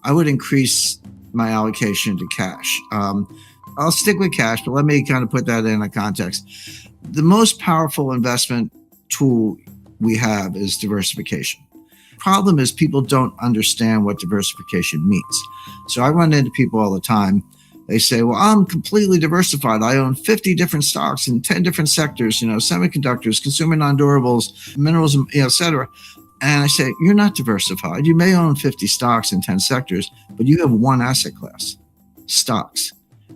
I would increase my allocation to cash. I'll stick with cash, but let me kind of put that in a context. The most powerful investment tool we have is diversification. Problem is people don't understand what diversification means. So I run into people all the time. They say, well, I'm completely diversified. I own 50 different stocks in 10 different sectors, semiconductors, consumer non-durables, minerals, et cetera. And I say, you're not diversified. You may own 50 stocks in 10 sectors, but you have one asset class, stocks,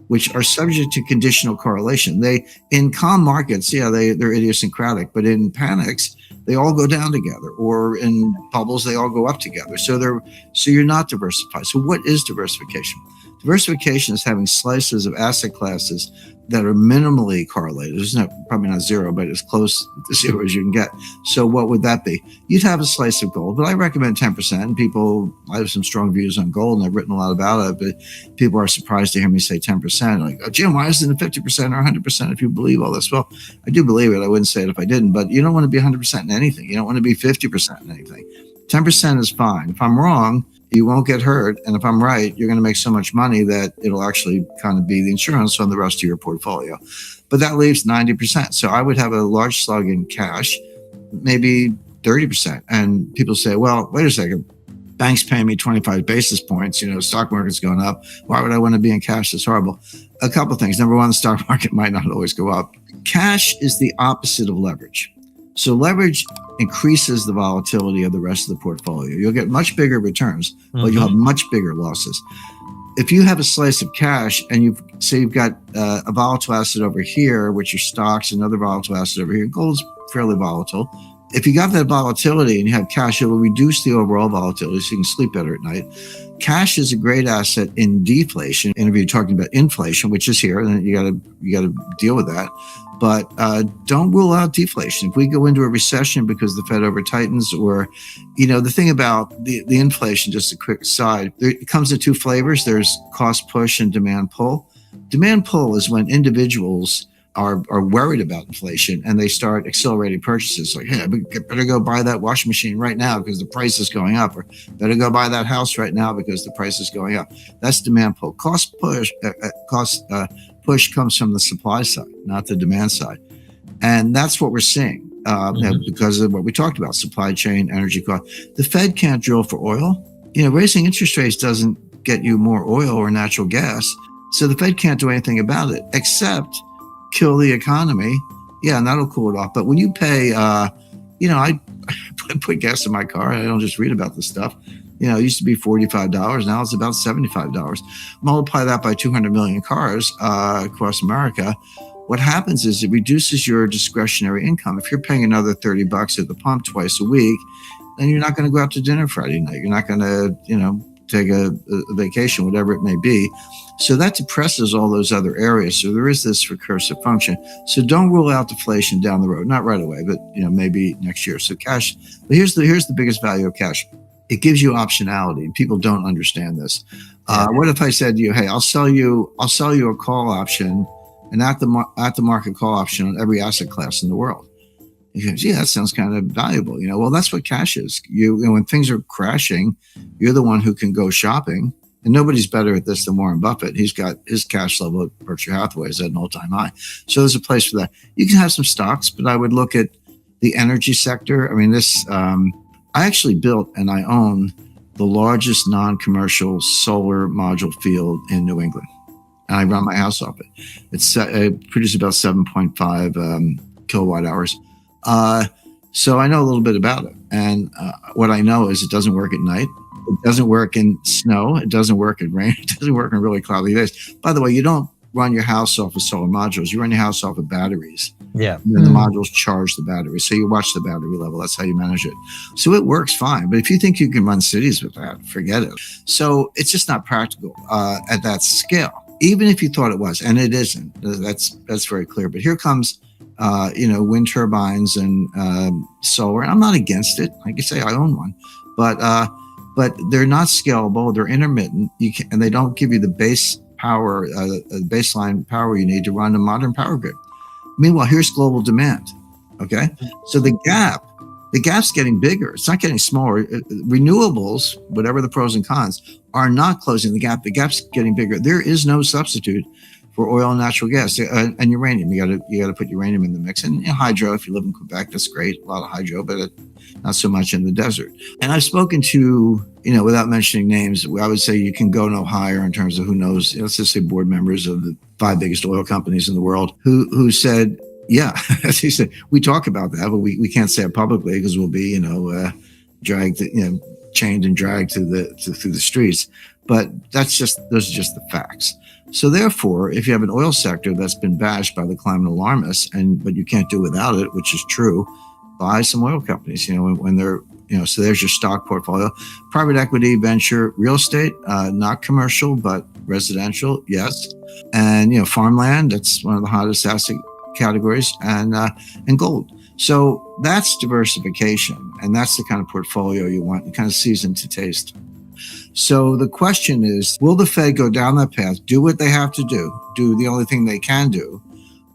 which are subject to conditional correlation. They, in calm markets, they're idiosyncratic, but in panics, they all go down together, or in bubbles, they all go up together. So you're not diversified. So what is diversification? Diversification is having slices of asset classes that are minimally correlated. It's probably not zero, but as close to zero as you can get. So what would that be? You'd have a slice of gold, but I recommend 10%. I have some strong views on gold, and I've written a lot about it, but people are surprised to hear me say 10%. Like, oh, Jim, why isn't it 50% or 100% if you believe all this? Well, I do believe it. I wouldn't say it if I didn't, but you don't want to be 100% in anything. You don't want to be 50% in anything. 10% is fine. If I'm wrong, you won't get hurt. And if I'm right, you're going to make so much money that it'll actually kind of be the insurance on the rest of your portfolio. But that leaves 90%. So I would have a large slug in cash, maybe 30%. And people say, well, wait a second. Banks pay me 25 basis points. Stock market's going up. Why would I want to be in cash? That's horrible. A couple of things. Number one, the stock market might not always go up. Cash is the opposite of leverage. So leverage increases the volatility of the rest of the portfolio. You'll get much bigger returns, but you'll have much bigger losses. If you have a slice of cash and you've got a volatile asset over here, which are stocks, and other volatile asset over here, gold's fairly volatile. If you got that volatility and you have cash, it will reduce the overall volatility so you can sleep better at night. Cash is a great asset in deflation. And if you're talking about inflation, which is here, then you got to deal with that. But don't rule out deflation. If we go into a recession because the Fed over tightens, or, the thing about the inflation, just a quick aside, it comes in two flavors. There's cost push and demand pull. Demand pull is when individuals are worried about inflation and they start accelerating purchases, like, hey, I better go buy that washing machine right now because the price is going up, or better go buy that house right now because the price is going up. That's demand pull. Cost push comes from the supply side, not the demand side. And that's what we're seeing because of what we talked about, supply chain, energy cost. The Fed can't drill for oil. Raising interest rates doesn't get you more oil or natural gas. So the Fed can't do anything about it except kill the economy. Yeah, and that'll cool it off. But when you pay, I put gas in my car. I don't just read about this stuff. It used to be $45. Now it's about $75. Multiply that by 200 million cars across America. What happens is it reduces your discretionary income. If you're paying another $30 at the pump twice a week, then you're not going to go out to dinner Friday night. You're not going to, take a vacation, whatever it may be. So that depresses all those other areas. So there is this recursive function. So don't rule out deflation down the road. Not right away, but maybe next year. So cash. But here's the biggest value of cash. It gives you optionality, and people don't understand this. What if I said to you, "Hey, I'll sell you a call option, an at the market call option on every asset class in the world"? You go, gee, that sounds kind of valuable. Well, that's what cash is. When things are crashing, you're the one who can go shopping. And nobody's better at this than Warren Buffett. He's got his cash level at Berkshire Hathaway is at an all-time high. So there's a place for that. You can have some stocks, but I would look at the energy sector. I mean, I actually built and I own the largest non-commercial solar module field in New England. And I run my house off it. It produces about 7.5 kilowatt hours. So I know a little bit about it. And what I know is it doesn't work at night. It doesn't work in snow. It doesn't work in rain. It doesn't work in really cloudy days. By the way, you don't run your house off of solar modules. You run your house off of batteries. Yeah. And then the modules charge the battery. So you watch the battery level. That's how you manage it. So it works fine. But if you think you can run cities with that, forget it. So it's just not practical at that scale, even if you thought it was. And it isn't. That's very clear. But here comes wind turbines and solar. And I'm not against it. Like I say, I own one. But they're not scalable. They're intermittent. And they don't give you the base power, baseline power you need to run a modern power grid. Meanwhile, here's global demand. Okay, so the gap's getting bigger. It's not getting smaller. Renewables, whatever the pros and cons, are not closing the gap. The gap's getting bigger. There is no substitute for oil and natural gas and uranium. You got to put uranium in the mix, and hydro. If you live in Quebec, that's great. A lot of hydro, but not so much in the desert. And I've spoken to, without mentioning names, I would say you can go no higher in terms of who knows. Let's just say board members of the 5 biggest oil companies in the world who said, yeah, as he said, we talk about that, but we can't say it publicly because we'll be, dragged, chained and dragged through the streets. But those are just the facts. So therefore, if you have an oil sector that's been bashed by the climate alarmists, but you can't do without it, which is true, buy some oil companies. When they're, so there's your stock portfolio, private equity, venture, real estate, not commercial but residential, yes, and farmland. That's one of the hottest asset categories, and gold. So that's diversification, and that's the kind of portfolio you want, the kind of season to taste. So the question is, will the Fed go down that path, do what they have to do the only thing they can do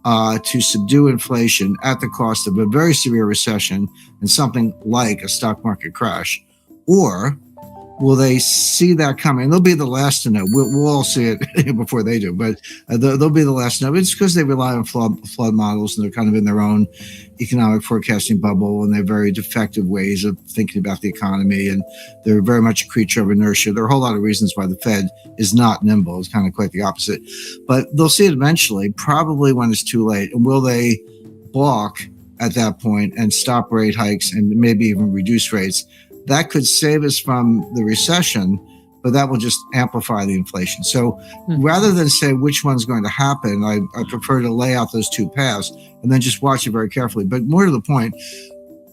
to subdue inflation at the cost of a very severe recession and something like a stock market crash? Or will they see that coming? They'll be the last to know. We'll all see it before they do, but they'll be the last to know. It's because they rely on flood models, and they're kind of in their own economic forecasting bubble, and they have very defective ways of thinking about the economy, and they're very much a creature of inertia. There are a whole lot of reasons why the Fed is not nimble. It's kind of quite the opposite. But they'll see it eventually, probably when it's too late. And will they balk at that point and stop rate hikes and maybe even reduce rates? That could save us from the recession, but that will just amplify the inflation. So rather than say which one's going to happen, I prefer to lay out those two paths and then just watch it very carefully. But more to the point,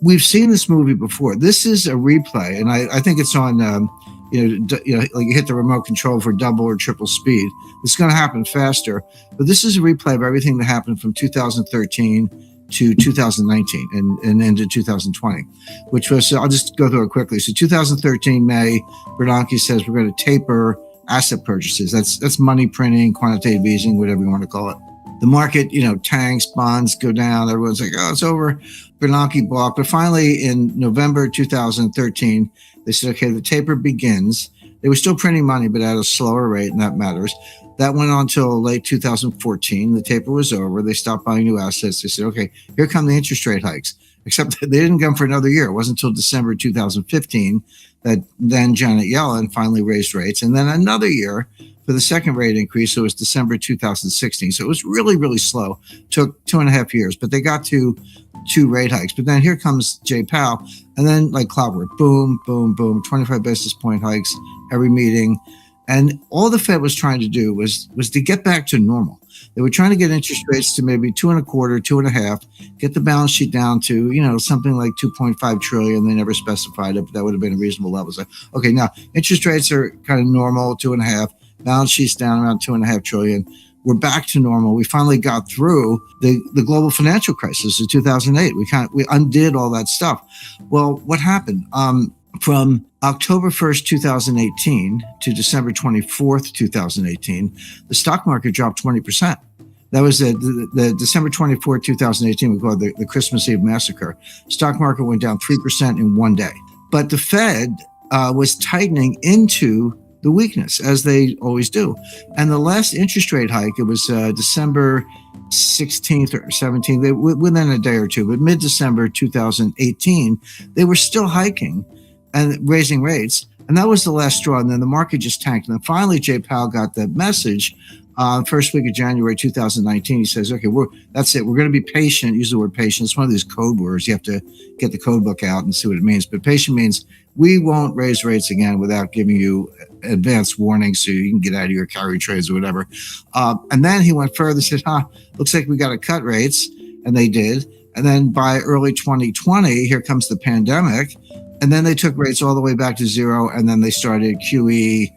we've seen this movie before. This is a replay, and I think it's on, like you hit the remote control for double or triple speed. It's going to happen faster, but this is a replay of everything that happened from 2013 to 2019 and into 2020, which was, I'll just go through it quickly. So 2013, May, Bernanke says we're going to taper asset purchases. That's money printing, quantitative easing, whatever you want to call it. The market, tanks, bonds go down. Everyone's like, oh, it's over. Bernanke balked. But finally, in November 2013, they said, okay, the taper begins. They were still printing money, but at a slower rate, and that matters. That went on until late 2014. The taper was over. They stopped buying new assets. They said, okay, here come the interest rate hikes. Except they didn't come for another year. It wasn't until December 2015 that then Janet Yellen finally raised rates. And then another year for the second rate increase. So it was December 2016. So it was really, really slow. Took 2.5 years, but they got to 2 rate hikes. But then here comes Jay Powell. And then like clockwork, boom, boom, boom, 25 basis point hikes every meeting. And all the Fed was trying to do was to get back to normal. They were trying to get interest rates to maybe 2.25, 2.5, get the balance sheet down to, something like 2.5 trillion. They never specified it, but that would have been a reasonable level. So, okay, now interest rates are kind of normal, 2.5, balance sheet's down around 2.5 trillion. We're back to normal. We finally got through the global financial crisis of 2008. We undid all that stuff. Well, what happened? From October 1st, 2018 to December 24th, 2018, the stock market dropped 20%. That was the December 24th, 2018, we call it the Christmas Eve massacre. Stock market went down 3% in one day. But the Fed was tightening into the weakness, as they always do. And the last interest rate hike, it was December 16th or 17th, within a day or two, but mid-December 2018, they were still hiking and raising rates. And that was the last straw. And then the market just tanked. And then finally, Jay Powell got the message first week of January 2019. He says, okay, that's it. We're going to be patient. Use the word patient. It's one of these code words. You have to get the code book out and see what it means. But patient means we won't raise rates again without giving you advance warning so you can get out of your carry trades or whatever. And then he went further, said, looks like we got to cut rates. And they did. And then by early 2020, here comes the pandemic. And then they took rates all the way back to zero. And then they started QE,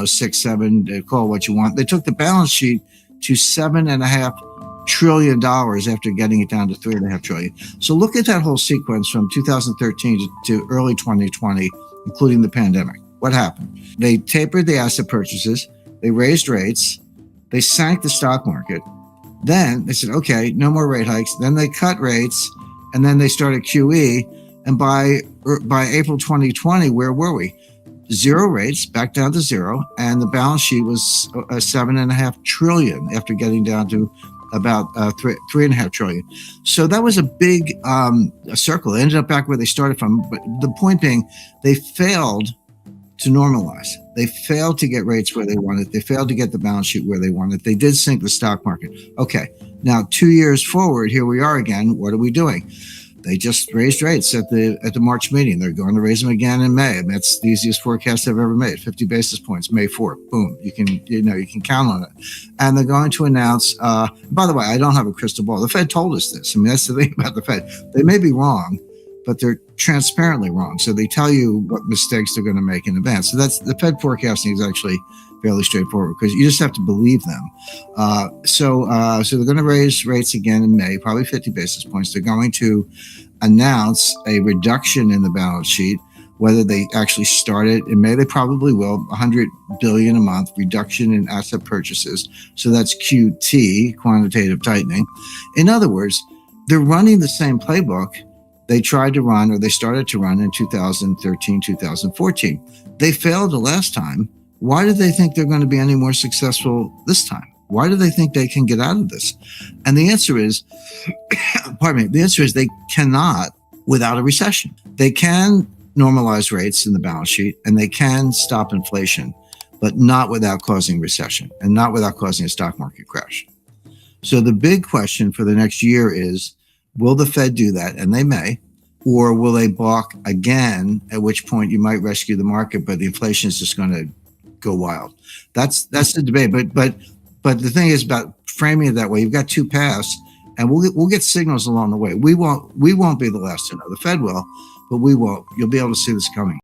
6, 7, call it what you want. They took the balance sheet to $7.5 trillion after getting it down to $3.5 trillion. So look at that whole sequence from 2013 to early 2020, including the pandemic. What happened? They tapered the asset purchases. They raised rates. They sank the stock market. Then they said, okay, no more rate hikes. Then they cut rates. And then they started QE. And by April 2020, where were we? zero rates, back down to zero, and the balance sheet was 7.5 trillion after getting down to about 3.5 trillion. So that was a big a circle. They ended up back where they started from. But the point being, they failed to normalize. They failed to get rates where they wanted. They failed to get the balance sheet where they wanted. They did sink the stock market. Okay, now 2 years forward, here we are again. What are we doing? They just raised rates at the March meeting. They're going to raise them again in May. And that's the easiest forecast I've ever made. 50 basis points, May 4th. Boom. You can count on it. And they're going to announce. By the way, I don't have a crystal ball. The Fed told us this. I mean, that's the thing about the Fed. They may be wrong, but they're transparently wrong. So they tell you what mistakes they're going to make in advance. So that's the Fed forecasting is actually fairly straightforward because you just have to believe them. So they're going to raise rates again in May, probably 50 basis points. They're going to announce a reduction in the balance sheet. Whether they actually start it in May, they probably will. 100 billion a month reduction in asset purchases. So that's QT, quantitative tightening. In other words, they're running the same playbook they tried to run, or they started to run in 2013, 2014. They failed the last time. Why do they think they're going to be any more successful this time? Why do they think they can get out of this? And the answer is, the answer is they cannot without a recession. They can normalize rates in the balance sheet and they can stop inflation, but not without causing recession and not without causing a stock market crash. So the big question for the next year is, will the Fed do that? And they may. Or will they balk again, at which point you might rescue the market, but the inflation is just going to go wild. That's the debate. But the thing is about framing it that way. You've got two paths, and we'll get signals along the way. We won't be the last to know. The Fed will, but we won't. You'll be able to see this coming.